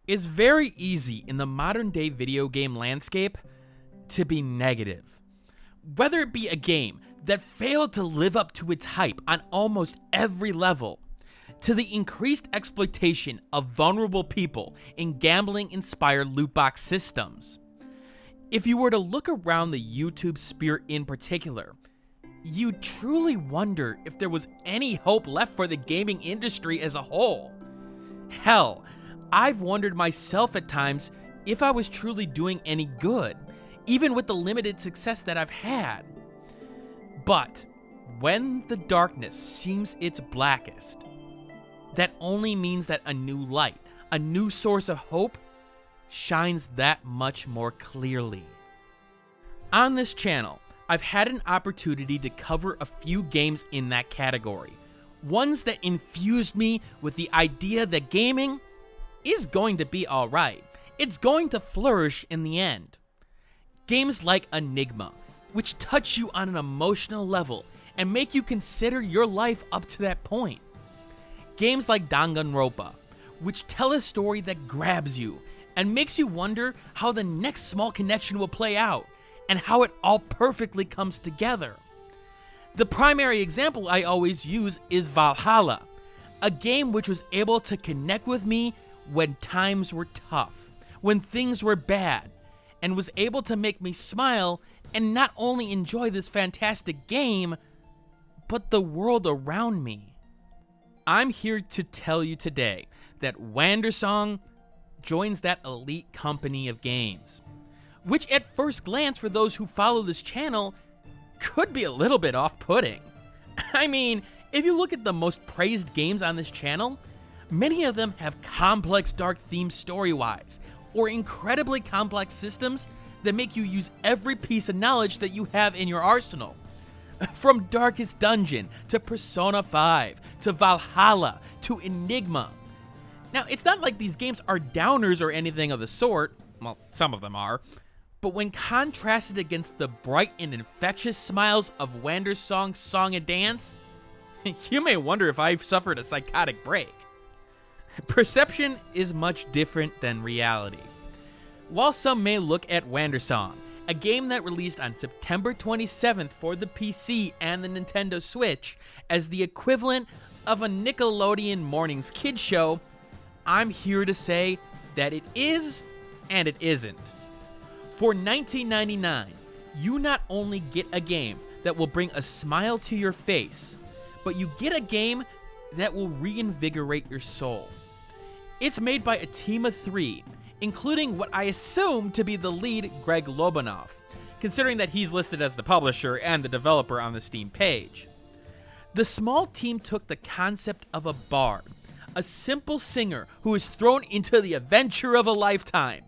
It's very easy in the modern day video game landscape to be negative. Whether it be a game that failed to live up to its hype on almost every level, to the increased exploitation of vulnerable people in gambling-inspired loot box systems. If you were to look around the YouTube sphere in particular, you truly wonder if there was any hope left for the gaming industry as a whole. Hell, I've wondered myself at times if I was truly doing any good, even with the limited success that I've had. But when the darkness seems its blackest, that only means that a new light, a new source of hope, shines that much more clearly. On this channel, I've had an opportunity to cover a few games in that category. Ones that infused me with the idea that gaming is going to be alright. It's going to flourish in the end. Games like Enigma, which touch you on an emotional level and make you consider your life up to that point. Games like Danganronpa, which tell a story that grabs you and makes you wonder how the next small connection will play out and how it all perfectly comes together. The primary example I always use is Valhalla, a game which was able to connect with me when times were tough, when things were bad, and was able to make me smile and not only enjoy this fantastic game, but the world around me. I'm here to tell you today that Wandersong joins that elite company of games, which at first glance for those who follow this channel could be a little bit off-putting. I mean, if you look at the most praised games on this channel, many of them have complex dark themes story-wise, or incredibly complex systems that make you use every piece of knowledge that you have in your arsenal. From Darkest Dungeon, to Persona 5, to Valhalla, to Enigma. Now, it's not like these games are downers or anything of the sort, well, some of them are, but when contrasted against the bright and infectious smiles of Wandersong's Song and Dance, you may wonder if I've suffered a psychotic break. Perception is much different than reality. While some may look at Wandersong, a game that released on September 27th for the PC and the Nintendo Switch, as the equivalent of a Nickelodeon morning's kids show, I'm here to say that it is and it isn't. For $19.99, you not only get a game that will bring a smile to your face, but you get a game that will reinvigorate your soul. It's made by a team of 3, including what I assume to be the lead, Greg Lobanov, considering that he's listed as the publisher and the developer on the Steam page. The small team took the concept of a bard, a simple singer who is thrown into the adventure of a lifetime,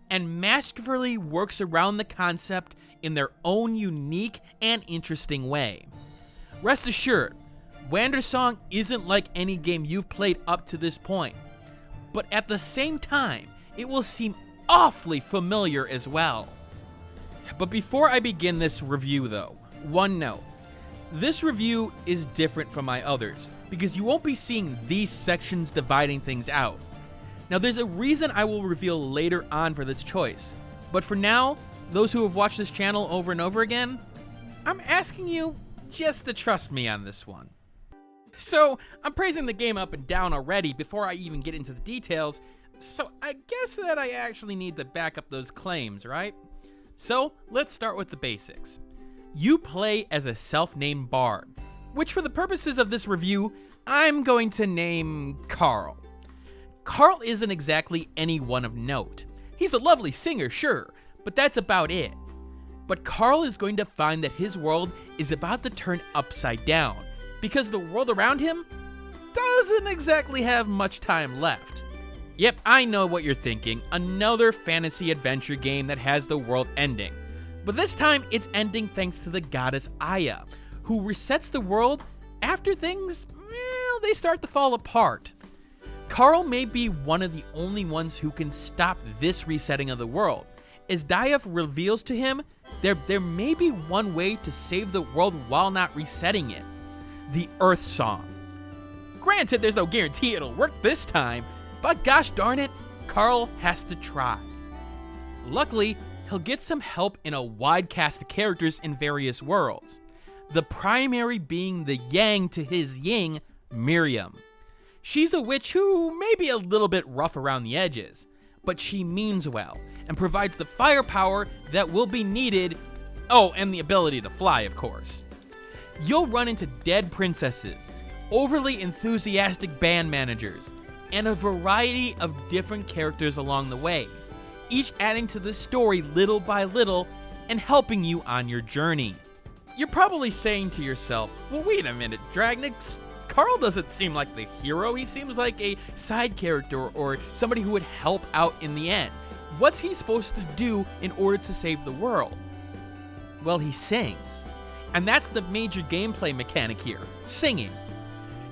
and masterfully works around the concept in their own unique and interesting way. Rest assured, Wandersong isn't like any game you've played up to this point, but at the same time, it will seem awfully familiar as well. But before I begin this review though, one note. This review is different from my others, because you won't be seeing these sections dividing things out. Now there's a reason I will reveal later on for this choice, but for now, those who have watched this channel over and over again, I'm asking you just to trust me on this one. So, I'm praising the game up and down already before I even get into the details, so I guess that I actually need to back up those claims, right? So, let's start with the basics. You play as a self-named bard, which for the purposes of this review, I'm going to name Carl. Carl isn't exactly anyone of note. He's a lovely singer, sure, but that's about it. But Carl is going to find that his world is about to turn upside down, because the world around him doesn't exactly have much time left. Yep, I know what you're thinking, another fantasy adventure game that has the world ending. But this time, it's ending thanks to the goddess Aya, who resets the world after things, well, they start to fall apart. Carl may be one of the only ones who can stop this resetting of the world. As Diaf reveals to him, there may be one way to save the world while not resetting it. The Earth Song. Granted, there's no guarantee it'll work this time, but gosh darn it, Carl has to try. Luckily, he'll get some help in a wide cast of characters in various worlds, the primary being the yang to his yin, Miriam. She's a witch who may be a little bit rough around the edges, but she means well and provides the firepower that will be needed. Oh, and the ability to fly, of course. You'll run into dead princesses, overly enthusiastic band managers, and a variety of different characters along the way, each adding to the story little by little and helping you on your journey. You're probably saying to yourself, well, wait a minute, Dragnix, Carl doesn't seem like the hero. He seems like a side character or somebody who would help out in the end. What's he supposed to do in order to save the world? Well, he sings. And that's the major gameplay mechanic here, singing.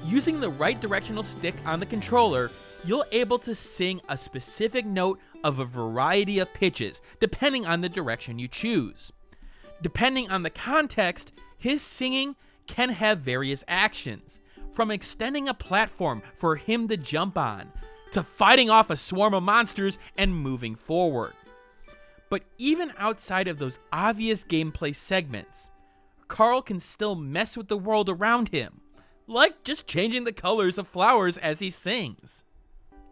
Using the right directional stick on the controller, you'll able to sing a specific note of a variety of pitches, depending on the direction you choose. Depending on the context, his singing can have various actions, from extending a platform for him to jump on, to fighting off a swarm of monsters and moving forward. But even outside of those obvious gameplay segments, Carl can still mess with the world around him, like just changing the colors of flowers as he sings.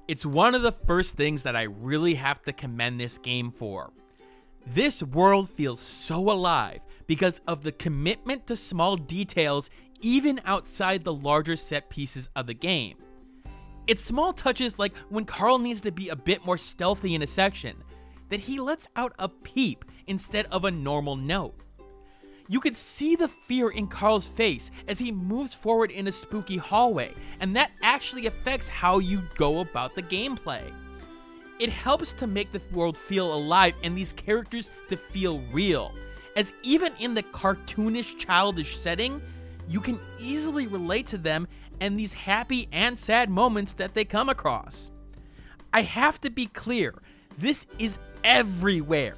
It's one of the first things that I really have to commend this game for. This world feels so alive because of the commitment to small details even outside the larger set pieces of the game. It's small touches like when Carl needs to be a bit more stealthy in a section, that he lets out a peep instead of a normal note. You could see the fear in Carl's face as he moves forward in a spooky hallway, and that actually affects how you go about the gameplay. It helps to make the world feel alive and these characters to feel real, as even in the cartoonish, childish setting, you can easily relate to them and these happy and sad moments that they come across. I have to be clear, this is everywhere.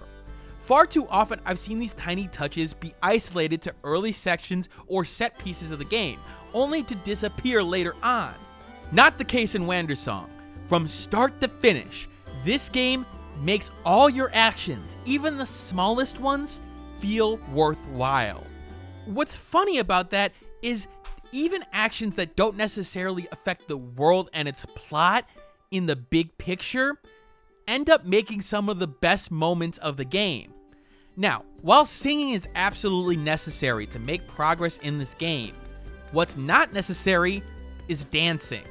Far too often I've seen these tiny touches be isolated to early sections or set pieces of the game, only to disappear later on. Not the case in Wandersong. From start to finish, this game makes all your actions, even the smallest ones, feel worthwhile. What's funny about that is even actions that don't necessarily affect the world and its plot in the big picture end up making some of the best moments of the game. Now, while singing is absolutely necessary to make progress in this game, what's not necessary is dancing.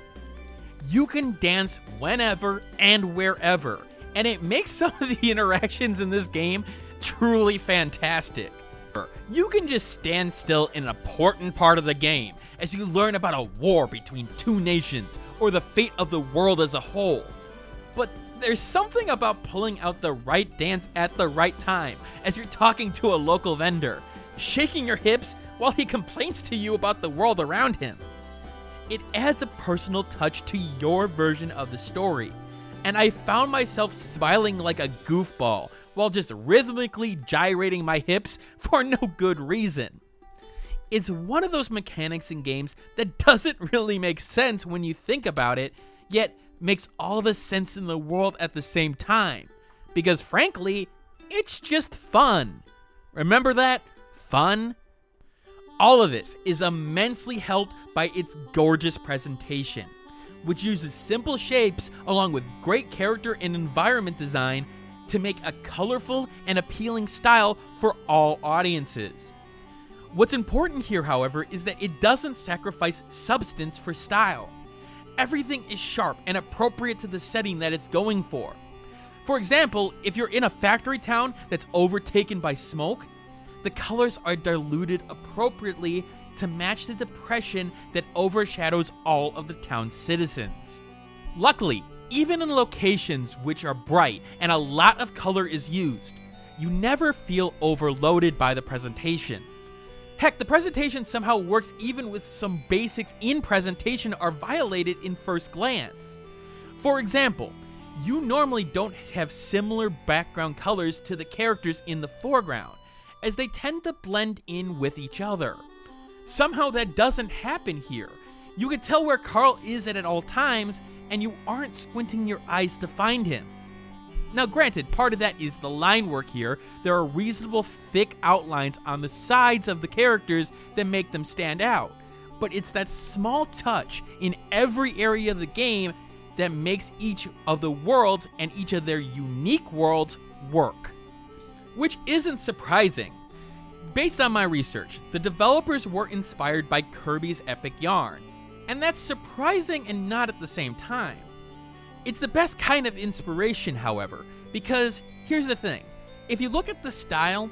You can dance whenever and wherever, and it makes some of the interactions in this game truly fantastic. You can just stand still in an important part of the game as you learn about a war between two nations or the fate of the world as a whole. But there's something about pulling out the right dance at the right time as you're talking to a local vendor, shaking your hips while he complains to you about the world around him. It adds a personal touch to your version of the story, and I found myself smiling like a goofball while just rhythmically gyrating my hips for no good reason. It's one of those mechanics in games that doesn't really make sense when you think about it, yet makes all the sense in the world at the same time, because frankly, it's just fun. Remember that? Fun? All of this is immensely helped by its gorgeous presentation, which uses simple shapes along with great character and environment design to make a colorful and appealing style for all audiences. What's important here, however, is that it doesn't sacrifice substance for style. Everything is sharp and appropriate to the setting that it's going for. For example, if you're in a factory town that's overtaken by smoke, the colors are diluted appropriately to match the depression that overshadows all of the town's citizens. Luckily, even in locations which are bright and a lot of color is used, you never feel overloaded by the presentation. Heck, the presentation somehow works even with some basics in presentation are violated in first glance. For example, you normally don't have similar background colors to the characters in the foreground, as they tend to blend in with each other. Somehow that doesn't happen here. You can tell where Carl is at all times, and you aren't squinting your eyes to find him. Now granted, part of that is the line work here. There are reasonable thick outlines on the sides of the characters that make them stand out. But it's that small touch in every area of the game that makes each of the worlds and each of their unique worlds work. Which isn't surprising. Based on my research, the developers were inspired by Kirby's Epic Yarn, and that's surprising and not at the same time. It's the best kind of inspiration, however, because here's the thing. If you look at the style,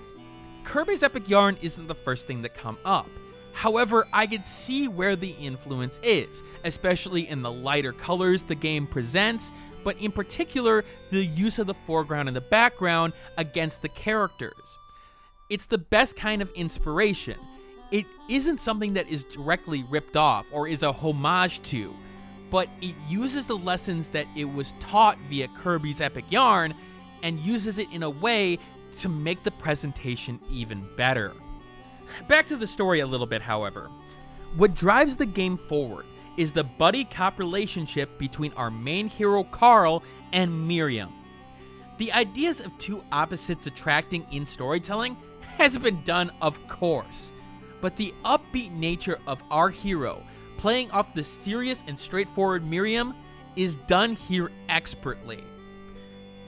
Kirby's Epic Yarn isn't the first thing that come up. However, I could see where the influence is, especially in the lighter colors the game presents, but in particular, the use of the foreground and the background against the characters. It's the best kind of inspiration. It isn't something that is directly ripped off or is a homage to, but it uses the lessons that it was taught via Kirby's Epic Yarn and uses it in a way to make the presentation even better. Back to the story a little bit, however. What drives the game forward is the buddy cop relationship between our main hero Carl and Miriam. The ideas of two opposites attracting in storytelling has been done, of course, but the upbeat nature of our hero playing off the serious and straightforward Miriam is done here expertly.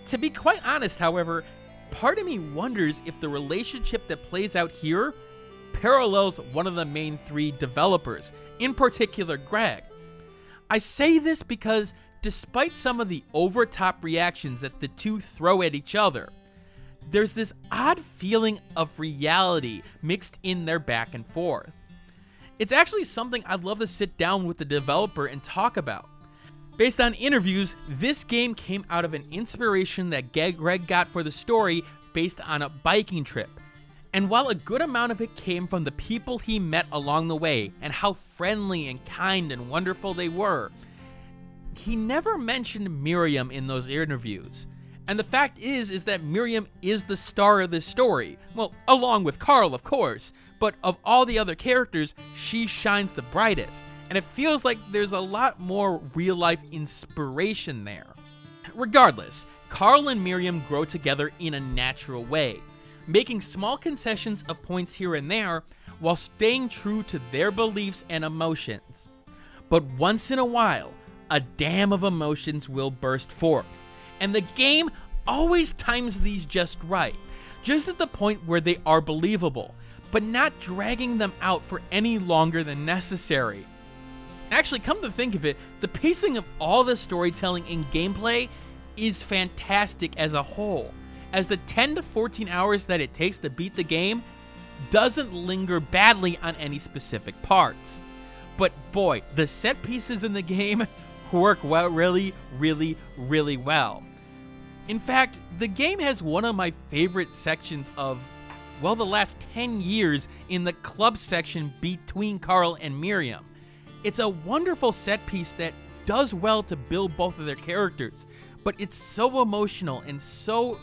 To be quite honest, however, part of me wonders if the relationship that plays out here parallels one of the main three developers, in particular Greg. I say this because despite some of the over-top reactions that the two throw at each other, there's this odd feeling of reality mixed in their back and forth. It's actually something I'd love to sit down with the developer and talk about. Based on interviews, this game came out of an inspiration that Greg got for the story based on a biking trip. And while a good amount of it came from the people he met along the way and how friendly and kind and wonderful they were, he never mentioned Miriam in those interviews. And the fact is that Miriam is the star of this story. Well, along with Carl, of course, but of all the other characters, she shines the brightest. And it feels like there's a lot more real-life inspiration there. Regardless, Carl and Miriam grow together in a natural way, making small concessions of points here and there while staying true to their beliefs and emotions. But once in a while, a dam of emotions will burst forth, and the game always times these just right, just at the point where they are believable, but not dragging them out for any longer than necessary. Actually, come to think of it, the pacing of all the storytelling and gameplay is fantastic as a whole, as the 10 to 14 hours that it takes to beat the game doesn't linger badly on any specific parts. But boy, the set pieces in the game work well, really well. In fact, the game has one of my favorite sections of, well, the last 10 years in the club section between Carl and Miriam. It's a wonderful set piece that does well to build both of their characters, but it's so emotional and so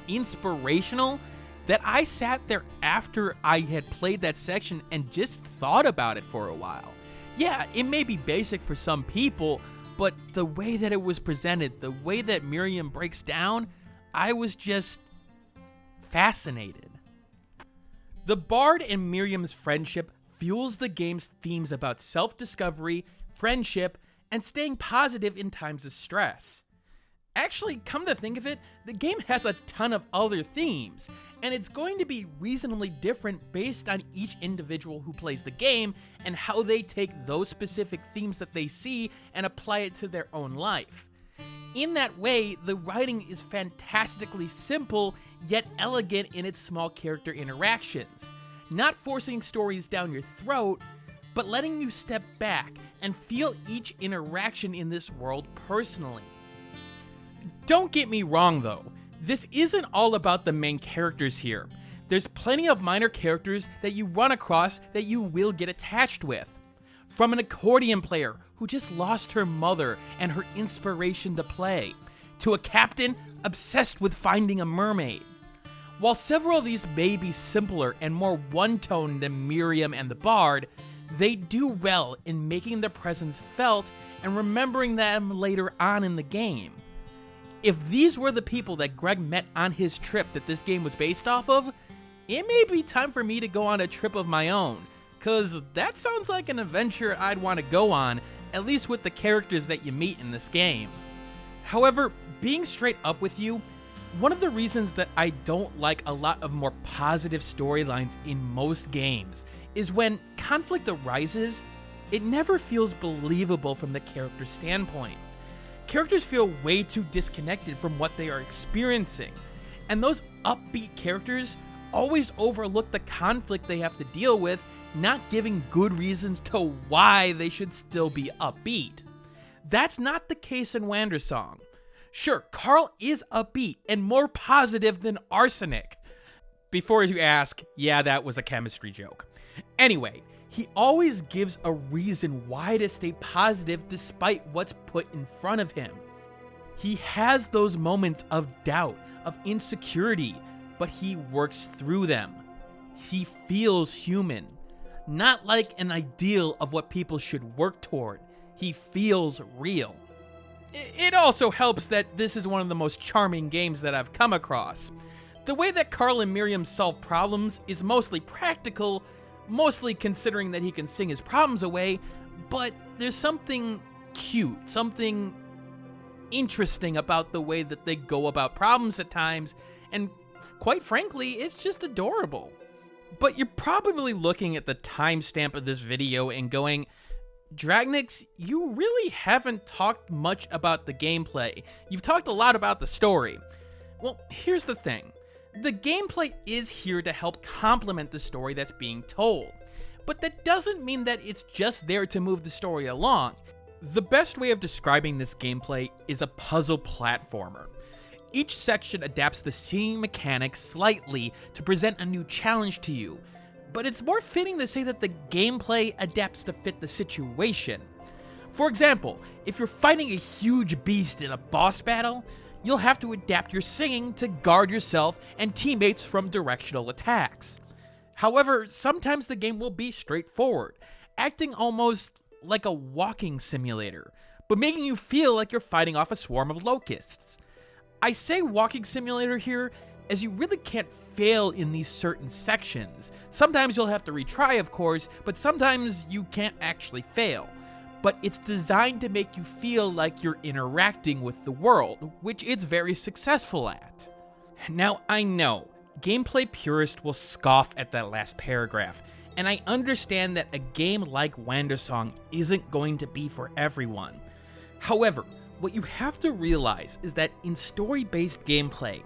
inspirational that I sat there after I had played that section and just thought about it for a while. Yeah, it may be basic for some people, but the way that it was presented, the way that Miriam breaks down, I was just fascinated. The Bard and Miriam's friendship fuels the game's themes about self-discovery, friendship, and staying positive in times of stress. Actually, come to think of it, the game has a ton of other themes, and it's going to be reasonably different based on each individual who plays the game and how they take those specific themes that they see and apply it to their own life. In that way, the writing is fantastically simple, yet elegant in its small character interactions, not forcing stories down your throat, but letting you step back and feel each interaction in this world personally. Don't get me wrong though, this isn't all about the main characters here. There's plenty of minor characters that you run across that you will get attached with. From an accordion player who just lost her mother and her inspiration to play, to a captain obsessed with finding a mermaid. While several of these may be simpler and more one-tone than Miriam and the Bard, They do well in making their presence felt and remembering them later on in the game. If these were the people that Greg met on his trip that this game was based off of, it may be time for me to go on a trip of my own, cause that sounds like an adventure I'd want to go on, at least with the characters that you meet in this game. However, being straight up with you, one of the reasons that I don't like a lot of more positive storylines in most games is when conflict arises, it never feels believable from the character's standpoint. Characters feel way too disconnected from what they are experiencing, and those upbeat characters always overlook the conflict they have to deal with, not giving good reasons to why they should still be upbeat. That's not the case in Wandersong. Sure, Carl is upbeat and more positive than Arsenic. Before you ask, yeah, that was a chemistry joke. Anyway, he always gives a reason why to stay positive despite what's put in front of him. He has those moments of doubt, of insecurity, but he works through them. He feels human. Not like an ideal of what people should work toward. He feels real. It also helps that this is one of the most charming games that I've come across. The way that Carl and Miriam solve problems is mostly practical, mostly considering that he can sing his problems away, but there's something cute, something interesting about the way that they go about problems at times, and quite frankly, it's just adorable. But you're probably looking at the timestamp of this video and going, Dragnix, you really haven't talked much about the gameplay. You've talked a lot about the story. Well, here's the thing. The gameplay is here to help complement the story that's being told, but that doesn't mean that it's just there to move the story along. The best way of describing this gameplay is a puzzle platformer. Each section adapts the singing mechanics slightly to present a new challenge to you, but it's more fitting to say that the gameplay adapts to fit the situation. For example, if you're fighting a huge beast in a boss battle, you'll have to adapt your singing to guard yourself and teammates from directional attacks. However, sometimes the game will be straightforward, acting almost like a walking simulator, but making you feel like you're fighting off a swarm of locusts. I say walking simulator here as you really can't fail in these certain sections. Sometimes you'll have to retry, of course, but sometimes you can't actually fail. But it's designed to make you feel like you're interacting with the world, which it's very successful at. Now, I know, gameplay purists will scoff at that last paragraph, and I understand that a game like Wandersong isn't going to be for everyone. However, what you have to realize is that in story-based gameplay,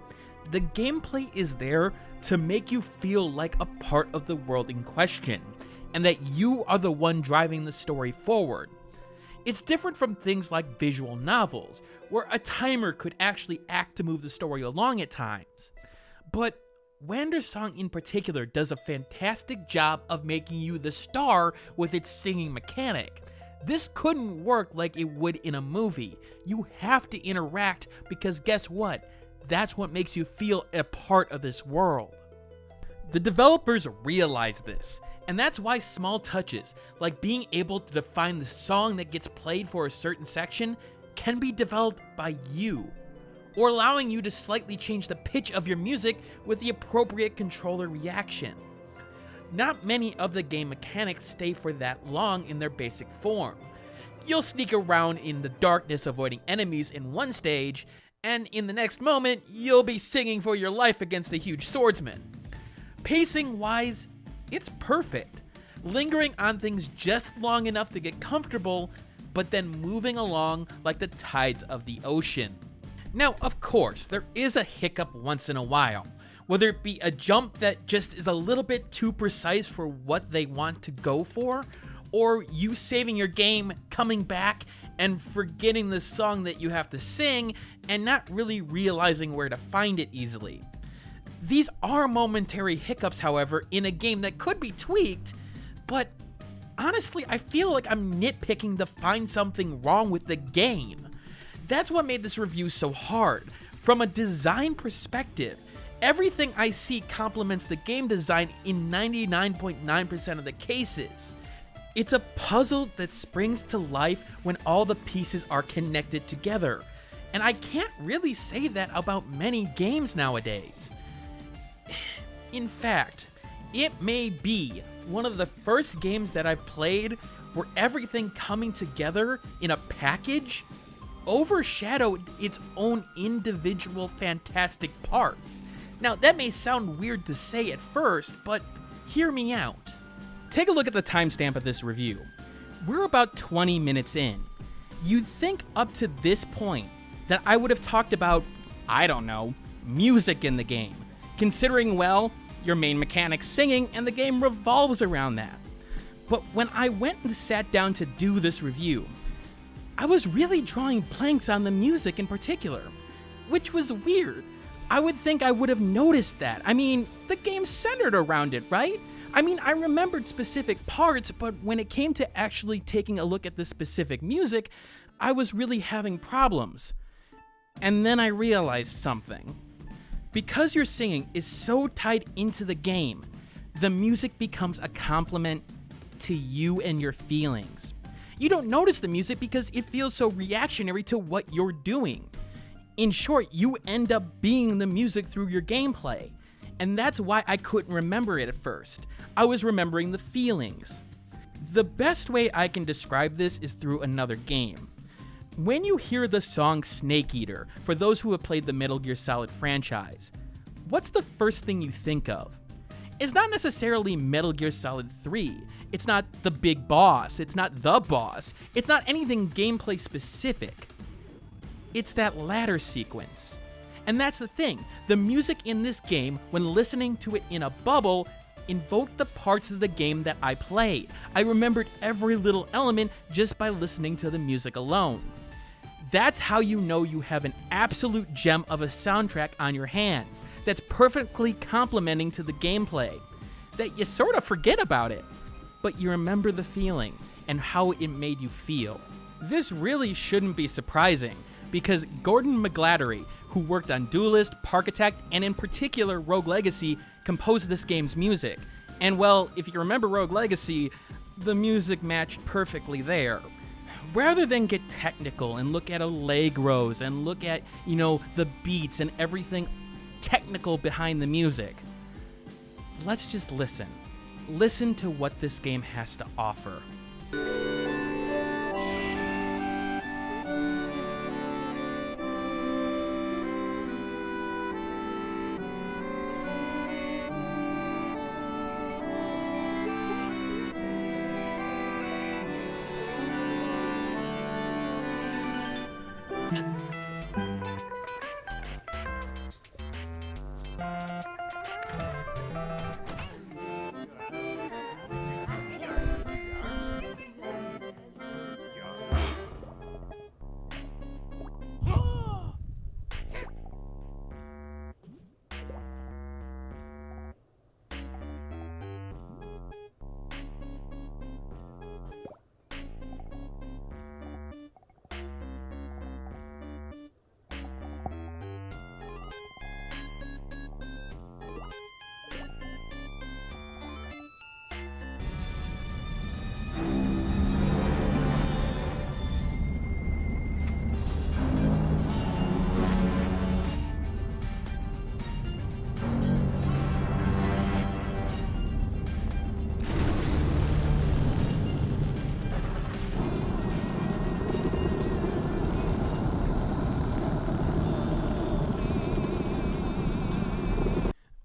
the gameplay is there to make you feel like a part of the world in question, and that you are the one driving the story forward. It's different from things like visual novels, where a timer could actually act to move the story along at times. But Wandersong in particular does a fantastic job of making you the star with its singing mechanic. This couldn't work like it would in a movie. You have to interact because guess what? That's what makes you feel a part of this world. The developers realize this, and that's why small touches, like being able to define the song that gets played for a certain section, can be developed by you, or allowing you to slightly change the pitch of your music with the appropriate controller reaction. Not many of the game mechanics stay for that long in their basic form. You'll sneak around in the darkness avoiding enemies in one stage, and in the next moment, you'll be singing for your life against a huge swordsman. Pacing-wise, it's perfect, lingering on things just long enough to get comfortable, but then moving along like the tides of the ocean. Now, of course, there is a hiccup once in a while, whether it be a jump that just is a little bit too precise for what they want to go for, or you saving your game, coming back, and forgetting the song that you have to sing, and not really realizing where to find it easily. These are momentary hiccups, however, in a game that could be tweaked, but honestly, I feel like I'm nitpicking to find something wrong with the game. That's what made this review so hard. From a design perspective, everything I see complements the game design in 99.9% of the cases. It's a puzzle that springs to life when all the pieces are connected together. And I can't really say that about many games nowadays. In fact, it may be one of the first games that I've played where everything coming together in a package overshadowed its own individual fantastic parts. Now, that may sound weird to say at first, but hear me out. Take a look at the timestamp of this review. We're about 20 minutes in. You'd think up to this point that I would have talked about, I don't know, music in the game, considering, well, your main mechanic's singing and the game revolves around that. But when I went and sat down to do this review, I was really drawing blanks on the music in particular, which was weird. I would think I would have noticed that. I mean, the game's centered around it, right? I mean, I remembered specific parts, but when it came to actually taking a look at the specific music, I was really having problems. And then I realized something. Because your singing is so tied into the game, the music becomes a complement to you and your feelings. You don't notice the music because it feels so reactionary to what you're doing. In short, you end up being the music through your gameplay. And that's why I couldn't remember it at first. I was remembering the feelings. The best way I can describe this is through another game. When you hear the song Snake Eater, for those who have played the Metal Gear Solid franchise, what's the first thing you think of? It's not necessarily Metal Gear Solid 3. It's not the big boss. It's not the boss. It's not anything gameplay specific. It's that ladder sequence. And that's the thing. The music in this game, when listening to it in a bubble, invoked the parts of the game that I played. I remembered every little element just by listening to the music alone. That's how you know you have an absolute gem of a soundtrack on your hands that's perfectly complementing to the gameplay, that you sort of forget about it, but you remember the feeling and how it made you feel. This really shouldn't be surprising, because Gordon McGladdery, who worked on Duelist, Parkitect, and in particular Rogue Legacy, composed this game's music. And well, if you remember Rogue Legacy, the music matched perfectly there. Rather than get technical and look at allegros and look at, the beats and everything technical behind the music, let's just listen. Listen to what this game has to offer.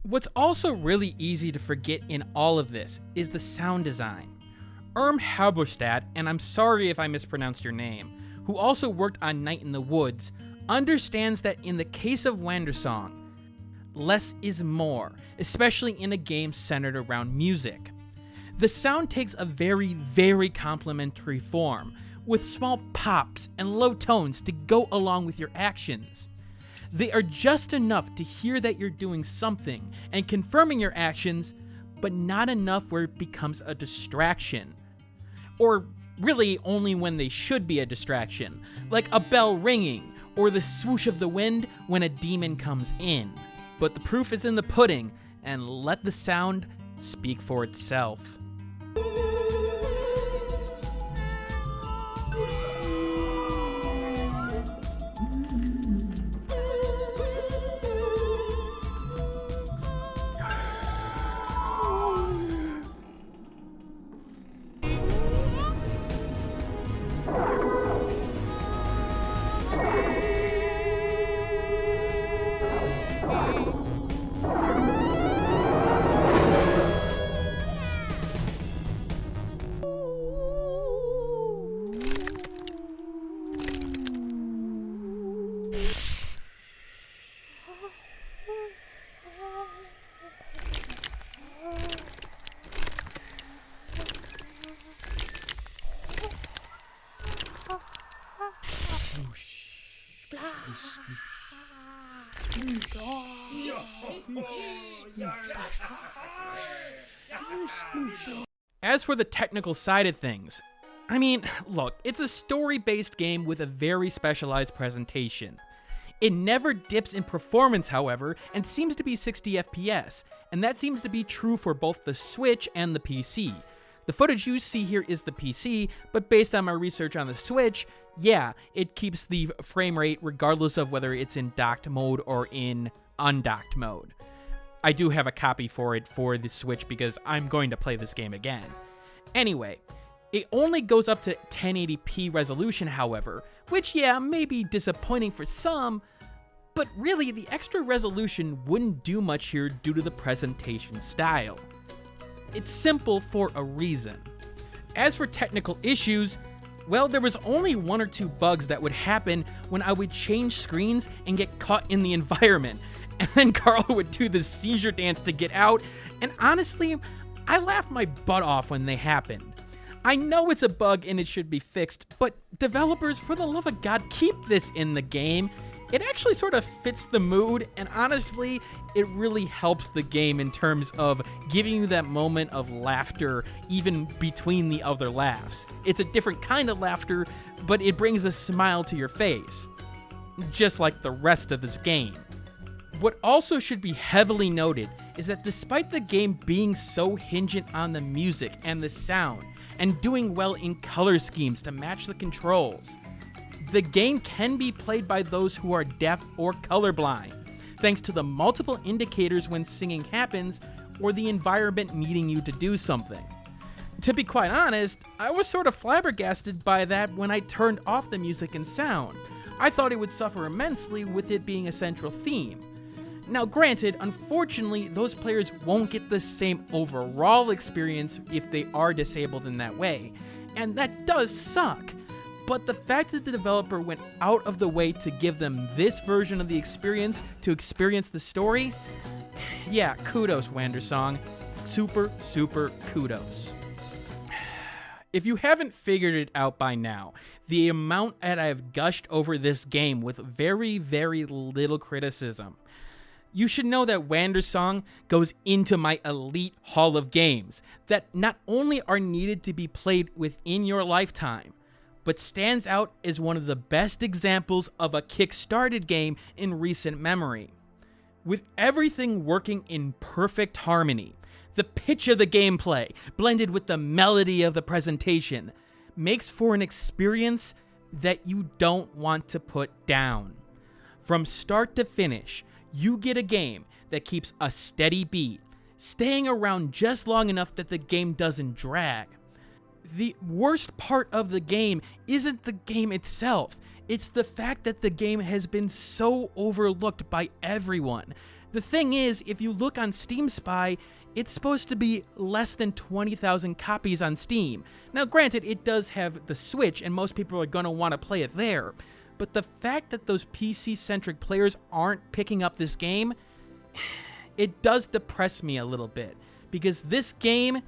What's also really easy to forget in all of this is the sound design. Halberstadt, and I'm sorry if I mispronounced your name, who also worked on Night in the Woods, understands that in the case of Wandersong, less is more, especially in a game centered around music. The sound takes a very, very complementary form, with small pops and low tones to go along with your actions. They are just enough to hear that you're doing something and confirming your actions, but not enough where it becomes a distraction. Or really only when they should be a distraction, like a bell ringing or the swoosh of the wind when a demon comes in. But the proof is in the pudding, and let the sound speak for itself. As for the technical side of things, I mean, look, it's a story-based game with a very specialized presentation. It never dips in performance, however, and seems to be 60 FPS, and that seems to be true for both the Switch and the PC. The footage you see here is the PC, but based on my research on the Switch, yeah, it keeps the frame rate regardless of whether it's in docked mode or in undocked mode. I do have a copy for it for the Switch because I'm going to play this game again. Anyway, it only goes up to 1080p resolution, however, which, yeah, may be disappointing for some, but really, the extra resolution wouldn't do much here due to the presentation style. It's simple for a reason. As for technical issues, well, there was only 1 or 2 bugs that would happen when I would change screens and get caught in the environment, and then Carl would do the seizure dance to get out, and honestly, I laughed my butt off when they happened. I know it's a bug and it should be fixed, but developers, for the love of God, keep this in the game. It actually sort of fits the mood, and honestly, it really helps the game in terms of giving you that moment of laughter even between the other laughs. It's a different kind of laughter, but it brings a smile to your face, just like the rest of this game. What also should be heavily noted is that despite the game being so hingent on the music and the sound, and doing well in color schemes to match the controls, the game can be played by those who are deaf or colorblind, thanks to the multiple indicators when singing happens or the environment needing you to do something. To be quite honest, I was sort of flabbergasted by that when I turned off the music and sound. I thought it would suffer immensely with it being a central theme. Now granted, unfortunately, those players won't get the same overall experience if they are disabled in that way, and that does suck. But the fact that the developer went out of the way to give them this version of the experience to experience the story, yeah, kudos, Wandersong. Super kudos. If you haven't figured it out by now, the amount that I've gushed over this game with very little criticism, you should know that Wandersong goes into my elite hall of games that not only are needed to be played within your lifetime, but stands out as one of the best examples of a kick-started game in recent memory. With everything working in perfect harmony, the pitch of the gameplay, blended with the melody of the presentation, makes for an experience that you don't want to put down. From start to finish, you get a game that keeps a steady beat, staying around just long enough that the game doesn't drag. The worst part of the game isn't the game itself, it's the fact that the game has been so overlooked by everyone. The thing is, if you look on Steam Spy, it's supposed to be less than 20,000 copies on Steam. Now granted, it does have the Switch and most people are going to want to play it there, but the fact that those PC-centric players aren't picking up this game, it does depress me a little bit, because this game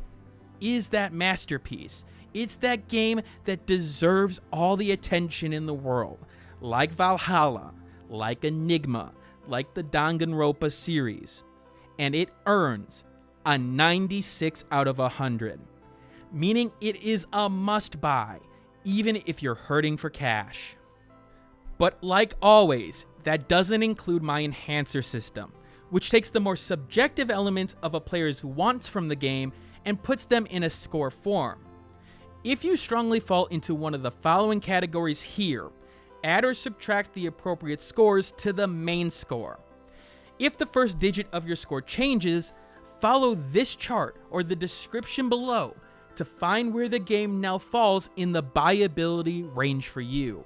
is that masterpiece. It's that game that deserves all the attention in the world, like Valhalla, like Enigma, like the Danganronpa series, and it earns a 96 out of 100, meaning it is a must-buy, even if you're hurting for cash. But like always, that doesn't include my enhancer system, which takes the more subjective elements of a player's wants from the game and puts them in a score form. If you strongly fall into one of the following categories here, add or subtract the appropriate scores to the main score. If the first digit of your score changes, follow this chart or the description below to find where the game now falls in the buyability range for you.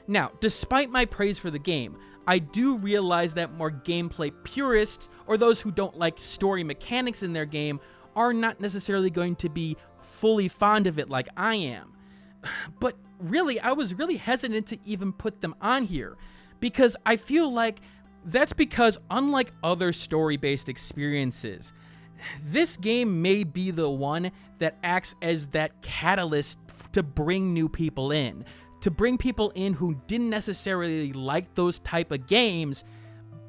Now, despite my praise for the game, I do realize that more gameplay purists, or those who don't like story mechanics in their game, are not necessarily going to be fully fond of it like I am. But really, I was really hesitant to even put them on here, because I feel like that's because unlike other story-based experiences, this game may be the one that acts as that catalyst to bring new people in. To bring people in who didn't necessarily like those type of games,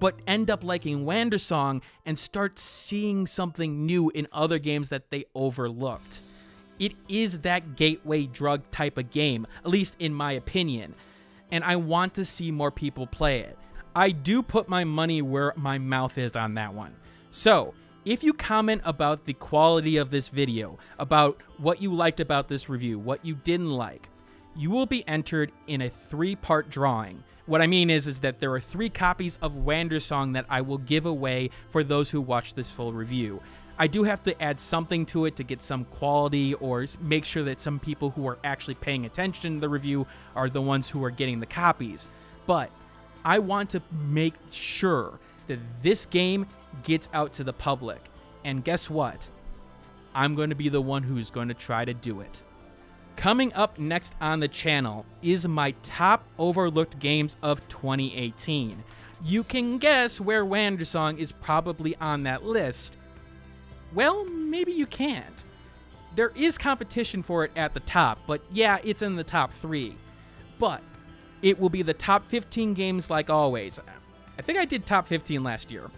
but end up liking Wandersong and start seeing something new in other games that they overlooked. It is that gateway drug type of game, at least in my opinion, and I want to see more people play it. I do put my money where my mouth is on that one. So, if you comment about the quality of this video, about what you liked about this review, what you didn't like, you will be entered in a 3-part drawing. What I mean is that there are 3 copies of Wandersong that I will give away for those who watch this full review. I do have to add something to it to get some quality or make sure that some people who are actually paying attention to the review are the ones who are getting the copies. But I want to make sure that this game gets out to the public. And guess what? I'm going to be the one who's going to try to do it. Coming up next on the channel is my top overlooked games of 2018. You can guess where Wandersong is probably on that list. Well, maybe you can't. There is competition for it at the top, but yeah, it's in the top 3. But it will be the top 15 games like always. I think I did top 15 last year.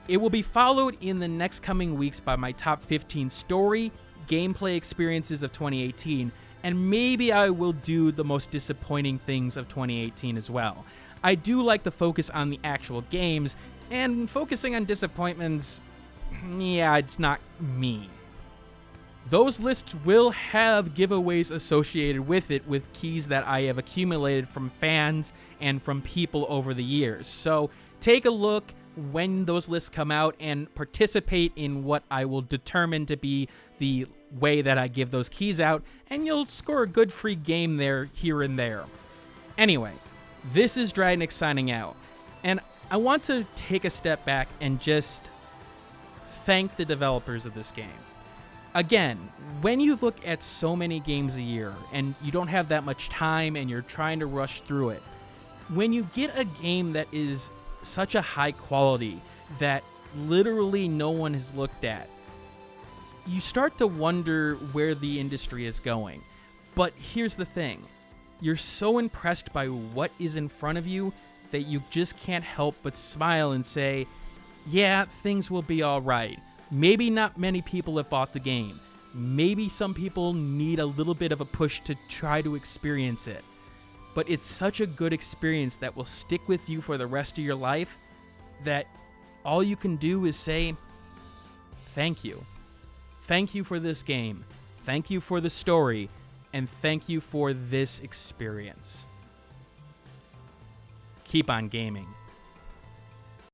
It will be followed in the next coming weeks by my top 15 story, gameplay experiences of 2018, and maybe I will do the most disappointing things of 2018 as well. I do like to focus on the actual games, and focusing on disappointments, yeah, it's not me. Those lists will have giveaways associated with it with keys that I have accumulated from fans and from people over the years. So take a look when those lists come out and participate in what I will determine to be the way that I give those keys out, and you'll score a good free game there, here and there. Anyway, this is Dragnix signing out, and I want to take a step back and just thank the developers of this game. Again, when you look at so many games a year and you don't have that much time and you're trying to rush through it, when you get a game that is such a high quality that literally no one has looked at, you start to wonder where the industry is going. But here's the thing. You're so impressed by what is in front of you that you just can't help but smile and say, yeah, things will be all right. Maybe not many people have bought the game. Maybe some people need a little bit of a push to try to experience it. But it's such a good experience that will stick with you for the rest of your life that all you can do is say, thank you. Thank you for this game. Thank you for the story. And thank you for this experience. Keep on gaming.